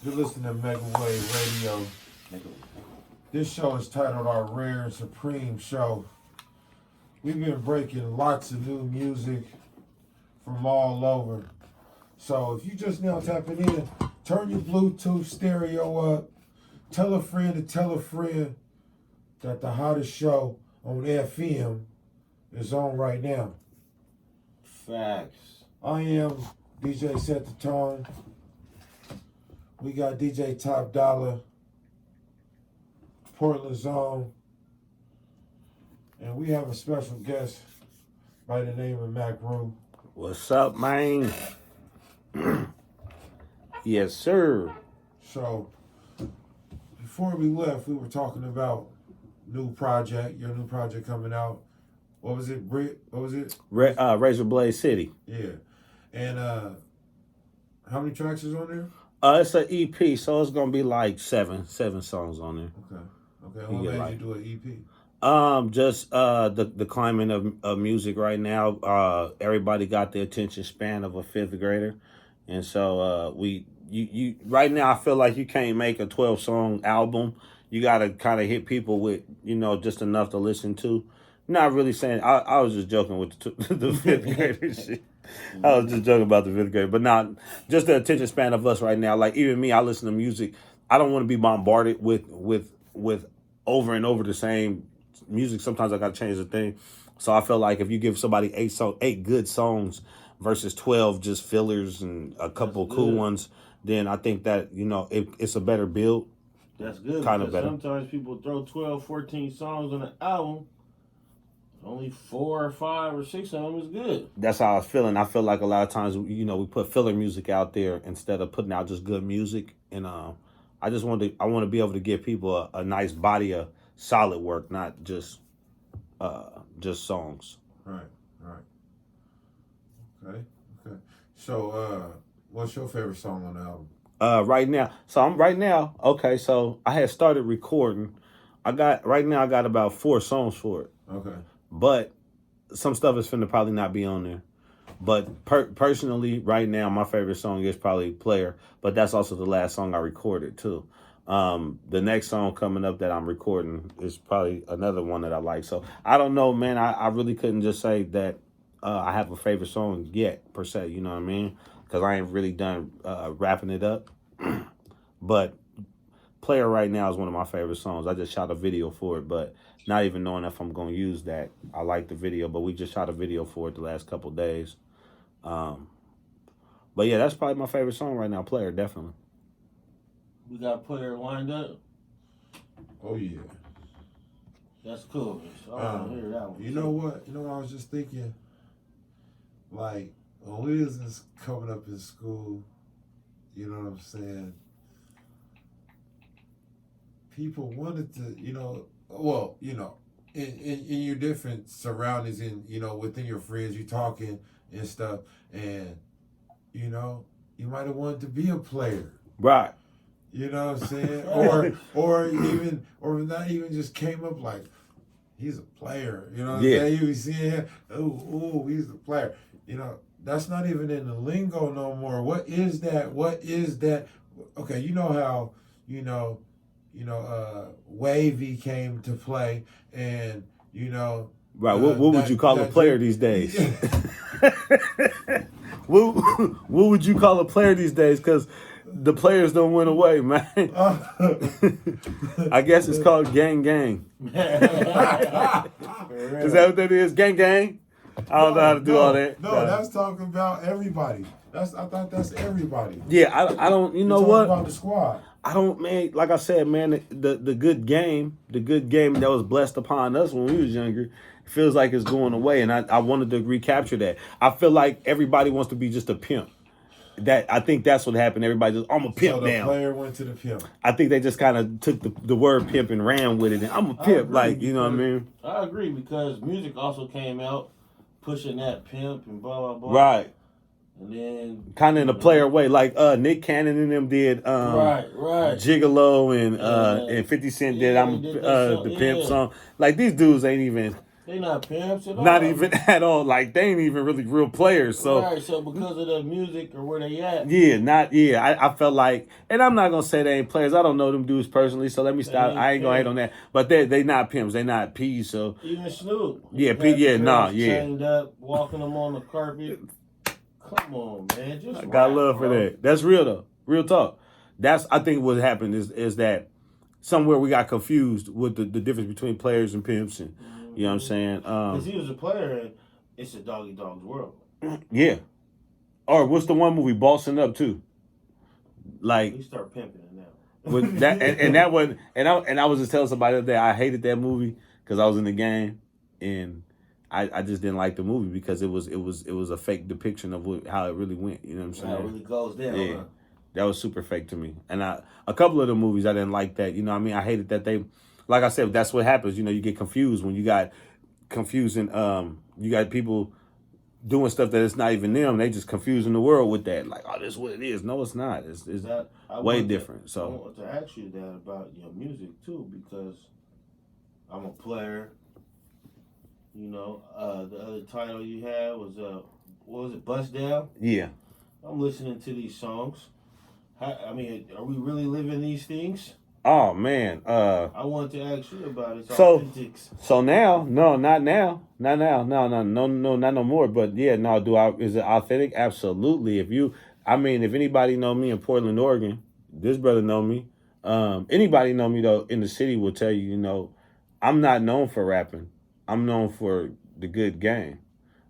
You're listening to MEGAWAVE Radio. This show is titled Our Rare and Supreme Show. We've been breaking lots of new music from all over. So if you just now tapping in, turn your Bluetooth stereo up. Tell a friend to tell a friend that the hottest show on FM is on right now. Facts. I am DJ Set the Tone. We got DJ Top Dollar, Portland Zone, and we have a special guest by the name of Mac Rue. What's up, man? Yes, sir. So, before we left, we were talking about your new project coming out. What was it, Brit? What was it? Razor Blade City. Yeah. And how many tracks is on there? It's an EP, so it's gonna be like seven songs on there. Okay. What made you do an EP? Just the climate of music right now. Everybody got the attention span of a fifth grader, and so you right now I feel like you can't make a 12-song album. You gotta kind of hit people with just enough to listen to. Not really saying I was just joking with the fifth grader shit. I was just joking about the fifth grade, but not just the attention span of us right now. Like even me, I listen to music. I don't want to be bombarded with over and over the same music. Sometimes I got to change the thing. So I feel like if you give somebody eight good songs versus 12 just fillers and a couple cool ones, then I think that it's a better build. That's good. Kind of better. Sometimes people throw 12, 14 songs on an album. Only 4 or 5 or 6 of them is good. That's how I was feeling. I feel like a lot of times, we put filler music out there instead of putting out just good music. And I want to be able to give people a nice body of solid work, not just songs. Right. Okay. So, what's your favorite song on the album? Right now. Okay, so I had started recording. I got about 4 songs for it. Okay. But some stuff is finna probably not be on there. But personally, right now, my favorite song is probably Player. But that's also the last song I recorded, too. The next song coming up that I'm recording is probably another one that I like. So, I don't know, man. I really couldn't just say that I have a favorite song yet, per se. You know what I mean? Because I ain't really done wrapping it up. But Player right now is one of my favorite songs. I just shot a video for it, but not even knowing if I'm going to use that. I like the video, but we just shot a video for it the last couple of days. But yeah, that's probably my favorite song right now, Player, definitely. We got Player lined up. Oh, yeah. That's cool. I want to hear that one. You know what I was just thinking? Like, when we was coming up in school, you know what I'm saying? People wanted to, in your different surroundings and, within your friends, you talking and stuff, and, you might have wanted to be a player. Right. You know what I'm saying? or not even just came up like, he's a player. You know what I'm saying? You see him, ooh, he's a player. That's not even in the lingo no more. What is that? Okay, you know how, Wavy came to play, and right. What would you call a player these days? what would you call a player these days? Because the players don't went away, man. I guess it's called gang. Is that what that is? Gang. I don't know how to do all that. No, that's talking about everybody. I thought that's everybody. Yeah, I don't. You know what? About the squad. I don't, man. Like I said, man, the good game that was blessed upon us when we was younger, feels like it's going away, and I wanted to recapture that. I feel like everybody wants to be just a pimp. I think that's what happened. Everybody just, I'm a pimp now. So the player went to the pimp. I think they just kind of took the word pimp and ran with it. And I'm a pimp, like, you know what I mean? I agree, because music also came out pushing that pimp and blah, blah, blah. Right. And then kind of in a player way, like Nick Cannon and them did right. Gigolo and 50 Cent did the Pimp song. Like, these dudes ain't even, They not pimps at all. Not even at all. Like they ain't even really real players. So right. So because of the music or where they at, I felt like, and I'm not gonna say they ain't players. I don't know them dudes personally, so let me stop. I ain't gonna hate on that. But they not pimps. They not P's. So even Snoop. Yeah, Chained up, walking them on the carpet. Come on, man. Just I got love bro. for that. That's real though. Real talk. That's I think what happened is that somewhere we got confused with the difference between players and pimps, and you know what I'm saying. Because he was a player, and it's a doggy dog's world. Yeah. Or what's the one movie Bossing Up too? Like he start pimping it now. with that and that one and I was just telling somebody that I hated that movie because I was in the game and I just didn't like the movie because it was a fake depiction of how it really went. You know what I'm saying? How it really goes down. Yeah. Huh? That was super fake to me. And a couple of the movies I didn't like that. You know what I mean? I hated that they, like I said, that's what happens. You know, you get confused when you got confusing, you got people doing stuff that it's not even them. They just confusing the world with that. Like, oh, this is what it is. No, it's not. It's that, way different. I want to ask you that about your music too, because I'm a player. You know, the other title you had was, what was it, Bust Down? Yeah. I'm listening to these songs. I mean, are we really living these things? Oh man. I wanted to ask you about it. So now, no, not now. Not now. No, not no more. But yeah, no, is it authentic? Absolutely. If anybody know me in Portland, Oregon, this brother know me. Anybody know me though in the city will tell you, you know, I'm not known for rapping. I'm known for the good game.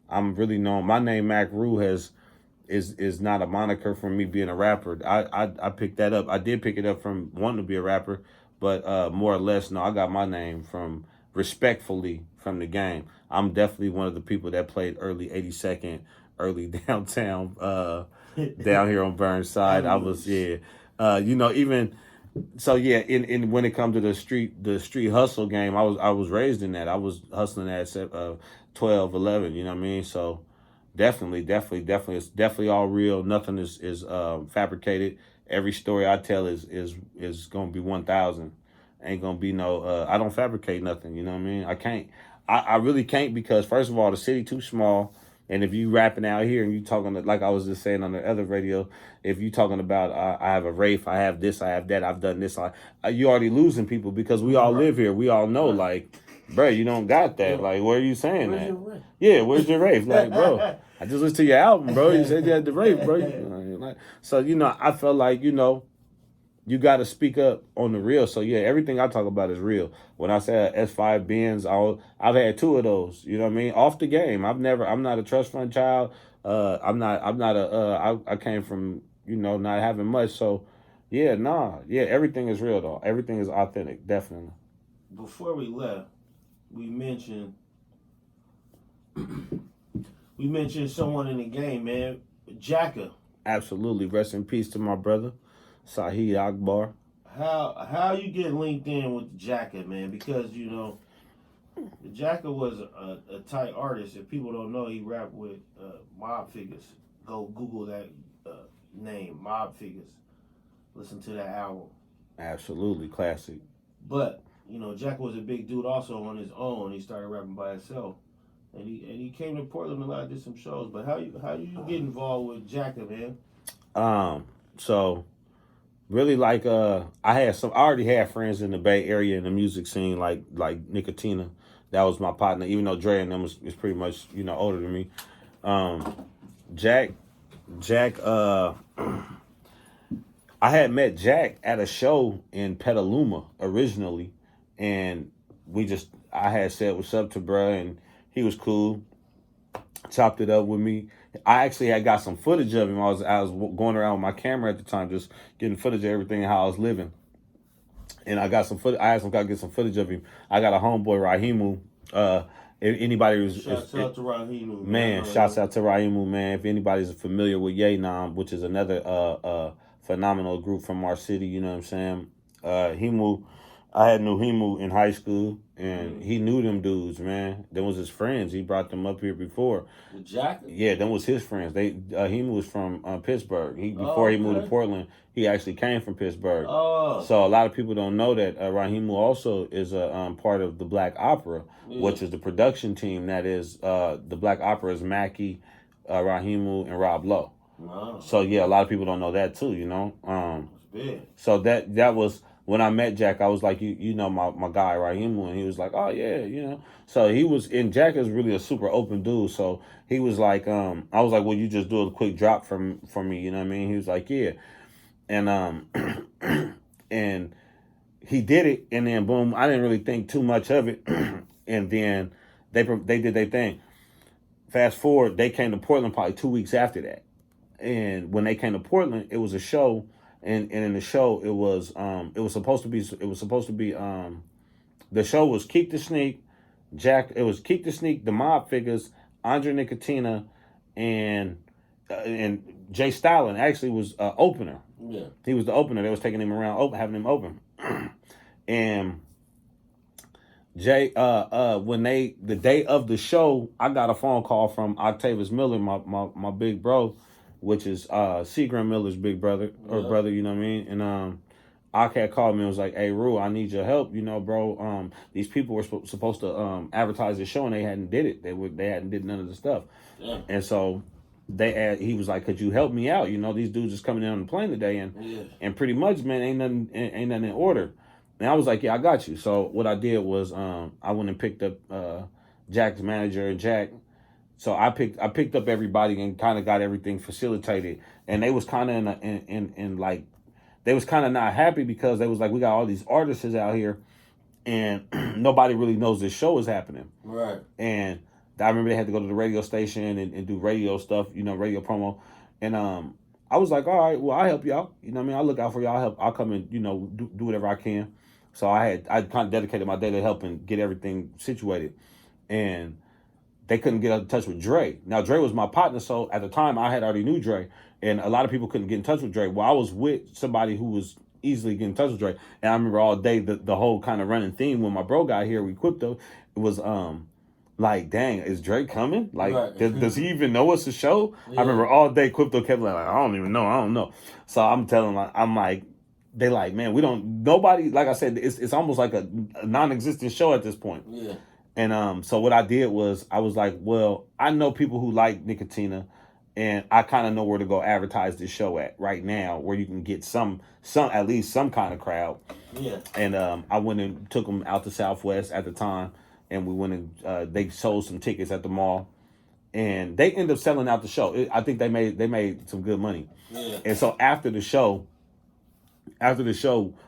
I'm really known. My name Mac Rue is not a moniker from me being a rapper. I picked that up. I did pick it up from wanting to be a rapper, but more or less, no, I got my name from respectfully from the game. I'm definitely one of the people that played early 82nd, early downtown, down here on Burnside. I was, you know, even so, yeah. In when it comes to the street hustle game, I was raised in that. I was hustling at 12, 11. You know what I mean? So. Definitely, it's definitely all real. Nothing is fabricated. Every story I tell is gonna be 1,000. Ain't gonna be no. I don't fabricate nothing. You know what I mean? I can't. I really can't because first of all, the city too small. And if you rapping out here and you talking like I was just saying on the other radio, if you talking about I have a Wraith, I have this, I have that, I've done this, you already losing people because we all live here. We all know like. Bro, you don't got that. Like, where are you saying where's that? Your Wraith? Yeah, where's your Wraith? Like, bro, I just listened to your album, bro. You said you had the Wraith, bro. So, you know, I felt like, you know, you got to speak up on the real. So, yeah, everything I talk about is real. When I say S5 Benz, I've had 2 of those. You know what I mean? Off the game. I'm not a trust fund child. I came from, you know, not having much. So, yeah, everything is real, though. Everything is authentic, definitely. Before we left, we mentioned someone in the game, man. Jacka. Absolutely. Rest in peace to my brother, Sahid Akbar. How you get linked in with Jacka, man? Because, you know, Jacka was a tight artist. If people don't know, he rapped with Mob Figures. Go Google that name, Mob Figures. Listen to that album. Absolutely. Classic. But you know, Jack was a big dude also on his own. He started rapping by himself, and he came to Portland a lot, did some shows. But how you get involved with Jacka, man? So really like I already had friends in the Bay Area in the music scene like Nicotina. That was my partner, even though Dre and them is pretty much, you know, older than me. Jack I had met Jack at a show in Petaluma originally. And I had said what's up to bruh, and he was cool. Chopped it up with me. I actually had got some footage of him. I was going around with my camera at the time, just getting footage of everything and how I was living. And I got some footage. I asked him to get some footage of him. I got a homeboy, Rahimu. Anybody who's shouts out to Rahimu, man. Shouts out to Rahimu, man. If anybody's familiar with Yenam, which is another phenomenal group from our city, you know what I'm saying? Himu. I had Nuhimu in high school, and he knew them dudes, man. Them was his friends. He brought them up here before. The Jacket? Yeah, them was his friends. He was from Pittsburgh. Before he moved to Portland, he actually came from Pittsburgh. Oh. So a lot of people don't know that Rahimu also is a part of the Black Opera, which is the production team. That is the Black Opera is Mackie, Rahimu, and Rob Lowe. Wow. So yeah, a lot of people don't know that too. You know. That's big. So that was. When I met Jack, I was like, you know my guy Rahimu, and he was like, oh yeah, you know. So he was, and Jack is really a super open dude. So he was like, I was like, well, you just do a quick drop for me, you know what I mean? He was like, yeah, and and he did it, and then boom, I didn't really think too much of it, and then they did their thing. Fast forward, they came to Portland probably 2 weeks after that, and when they came to Portland, it was a show. And in the show, it was supposed to be the show was Keek the Sneak, Jack. It was Keek the Sneak, the Mob Figures, Andre Nicotina, and Jay Stalin actually was opener. Yeah, he was the opener. They was taking him around, having him open, and Jay. When the day of the show, I got a phone call from Octavius Miller, my big bro, which is Seagram Miller's big brother brother, you know what I mean? And Ak had called me and was like, hey, Rue, I need your help, you know, bro. These people were supposed to advertise the show, and they hadn't did it. They hadn't did none of the stuff. Yeah. And so he was like, could you help me out? You know, these dudes is coming in on the plane today, and pretty much, man, ain't nothing in order. And I was like, yeah, I got you. So what I did was I went and picked up Jack's manager and Jack. So I picked up everybody and kind of got everything facilitated, and they was kind of in like, they was kind of not happy because they was like, we got all these artists out here, and nobody really knows this show is happening. Right. And I remember they had to go to the radio station and do radio stuff, you know, radio promo, and I was like, all right, well, I'll help y'all. You know what I mean? I'll look out for y'all. I'll come and, you know, do whatever I can. So I kind of dedicated my day to helping get everything situated, and they couldn't get in touch with Dre. Now, Dre was my partner, so at the time, I had already knew Dre, and a lot of people couldn't get in touch with Dre. Well, I was with somebody who was easily getting in touch with Dre, and I remember all day the whole kind of running theme when my bro got here with Crypto, it was like, dang, is Dre coming? Like, right. does he even know it's a show? Yeah. I remember all day Crypto kept like, I don't even know, I don't know. So I'm telling, I'm like, they like, man, nobody, like I said, it's almost like a non-existent show at this point. Yeah. And so what I did was I was like, well, I know people who like Nicotina, and I kind of know where to go advertise this show at right now, where you can get some at least some kind of crowd. Yeah. And I went and took them out to Southwest at the time, and we went and they sold some tickets at the mall, and they ended up selling out the show. I think they made some good money. Yeah. And so after the show,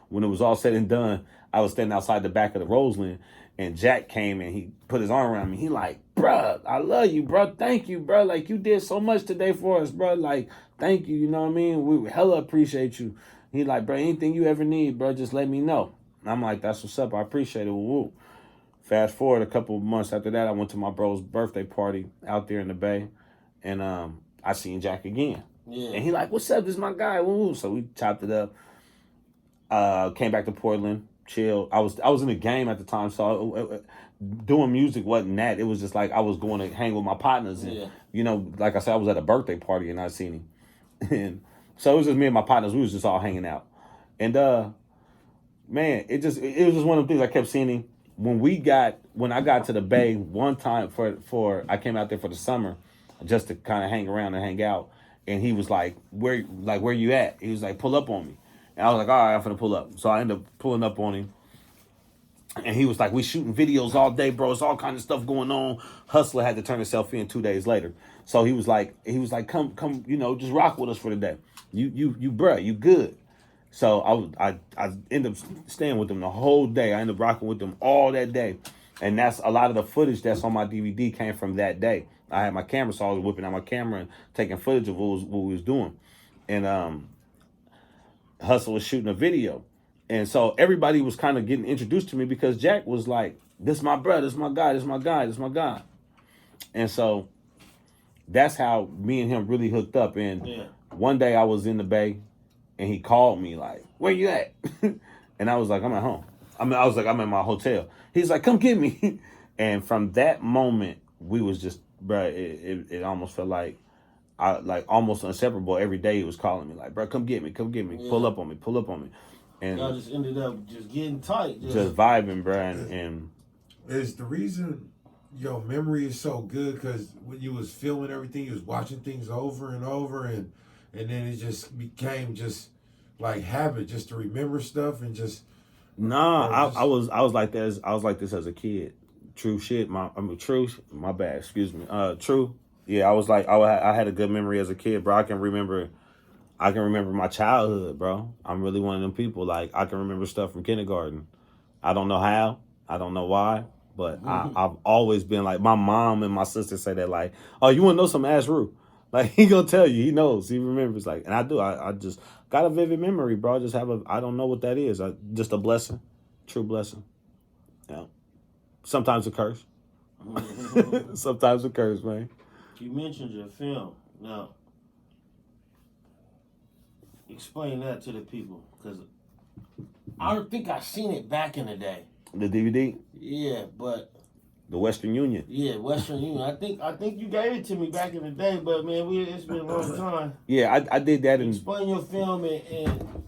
when it was all said and done, I was standing outside the back of the Roseland. And Jack came and he put his arm around me. He like, bruh, I love you, bruh. Thank you, bruh. Like, you did so much today for us, bruh. Like, thank you. You know what I mean? We hella appreciate you. He like, bruh, anything you ever need, bruh, just let me know. And I'm like, that's what's up. I appreciate it. Woo. Fast forward a couple of months after that, I went to my bro's birthday party out there in the Bay. And I seen Jack again. Yeah. And he like, what's up? This is my guy. Woo. So we chopped it up. Came back to Portland. Chill. I was in the game at the time, so doing music wasn't that. It was just like I was going to hang with my partners, and you know, like I said, I was at a birthday party and I seen him, and so it was just me and my partners. We was just all hanging out, and man, it was just one of the things I kept seeing him. When I got to the Bay one time for I came out there for the summer, just to kind of hang around and hang out, and he was like, where you at? He was like, pull up on me. And I was like, all right, I'm finna pull up. So I ended up pulling up on him. And he was like, we shooting videos all day, bro. It's all kind of stuff going on. Hustler had to turn himself in 2 days later. So he was like, come, you know, just rock with us for the day. You bruh, you good. So I ended up staying with him the whole day. I ended up rocking with him all that day. And that's a lot of the footage that's on my DVD came from that day. I had my camera, so I was whipping out my camera and taking footage of what we was doing. And Hustle was shooting a video. And so everybody was kind of getting introduced to me because Jack was like, this my brother, this my guy, this my guy, this my guy. And so that's how me and him really hooked up. And one day I was in the Bay and he called me like, where you at? And I was like, I'm at home. I mean, I was like, I'm in my hotel. He's like, come get me. And from that moment, we was just, bro, it almost felt like, almost inseparable. Every day he was calling me like, bro, come get me, Yeah. pull up on me. And y'all just ended up just getting tight. just vibing, bro. And It's the reason your memory is so good because when you was filming everything, you was watching things over and over, and then it just became just like habit, just to remember stuff and just. nah, I was like this. I was like this as a kid. True shit. True. My bad. Excuse me. True. Yeah, I was like, I had a good memory as a kid, bro. I can remember my childhood, bro. I'm really one of them people. Like, I can remember stuff from kindergarten. I don't know how. I don't know why. But I've always been like, my mom and my sister say that, like, oh, you want to know some Ash Rue? Like, he gonna tell you. He knows. He remembers. Like, and I do. I just got a vivid memory, bro. I just I don't know what that is. Just a blessing. True blessing. Yeah. Sometimes a curse. Sometimes a curse, man. You mentioned your film. Now, explain that to the people, because I don't think I seen it back in the day. The DVD? Yeah, but The Western Union. yeah, Western Union. I think you gave it to me back in the day, but man, it's been a long time. Yeah, I did that in. Explain your film and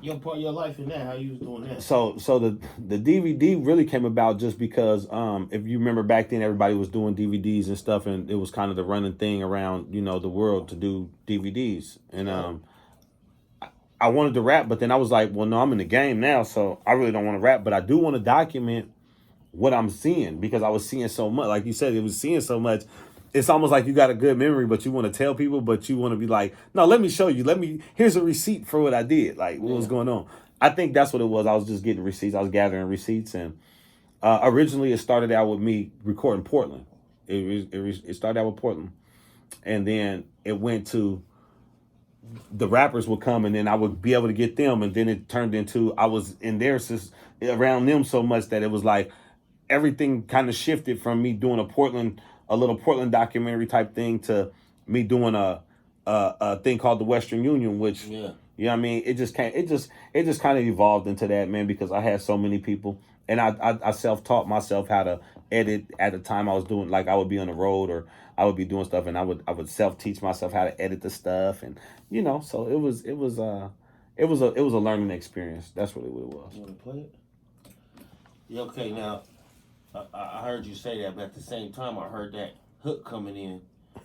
your life in that, how you was doing that. So the DVD really came about just because if you remember back then, everybody was doing DVDs and stuff, and it was kind of the running thing around the world to do DVDs. And I wanted to rap, but then I was like, well, no, I'm in the game now, so I really don't want to rap, but I do want to document what I'm seeing, because I was seeing so much. Like you said, it was seeing so much. It's almost like you got a good memory, but you want to tell people, but you want to be like, no, let me show you. Here's a receipt for what I did. Like, what was going on? I think that's what it was. I was just getting receipts. I was gathering receipts. And originally it started out with me recording Portland. It started out with Portland. And then it went to the rappers would come, and then I would be able to get them. And then it turned into, I was in there around them so much that it was like everything kind of shifted from me doing a little Portland documentary type thing to me doing a thing called the Western Union, which, you know what I mean? It just kind of evolved into that, man, because I had so many people, and I self-taught myself how to edit. At the time I was doing, like, I would be on the road or I would be doing stuff, and I would self-teach myself how to edit the stuff, and so it was a learning experience. That's really what it was. You want to play it? Yeah, okay, now I heard you say that, but at the same time, I heard that hook coming in.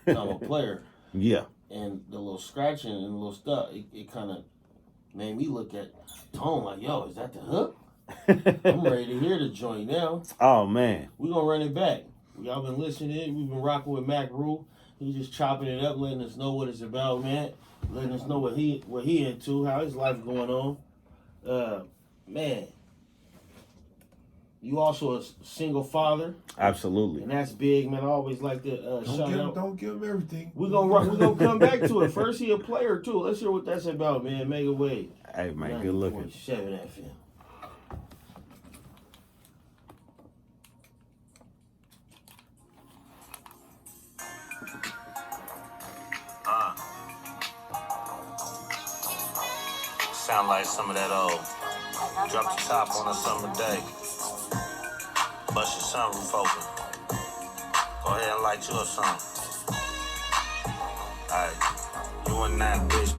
I'm a player. Yeah. And the little scratching and the little stuff, it kind of made me look at Tone like, yo, is that the hook? I'm ready to hear the joint now. Oh, man. We're going to run it back. Y'all been listening. We've been rocking with Mac Rule. He's just chopping it up, letting us know what it's about, man. Letting us know what he into, how his life going on. Man. You also a single father. Absolutely. And that's big, man. I always like to shout out. Don't give him everything. We're gonna come back to it. First, he a player, too. Let's hear what that's about, man. MEGAWAVE. Hey, man, good looking. 90.7 FM. Sound like some of that old drop the top on a summer day. Bust your sunroof open. Go ahead and light you up some. Alright, you and that bitch.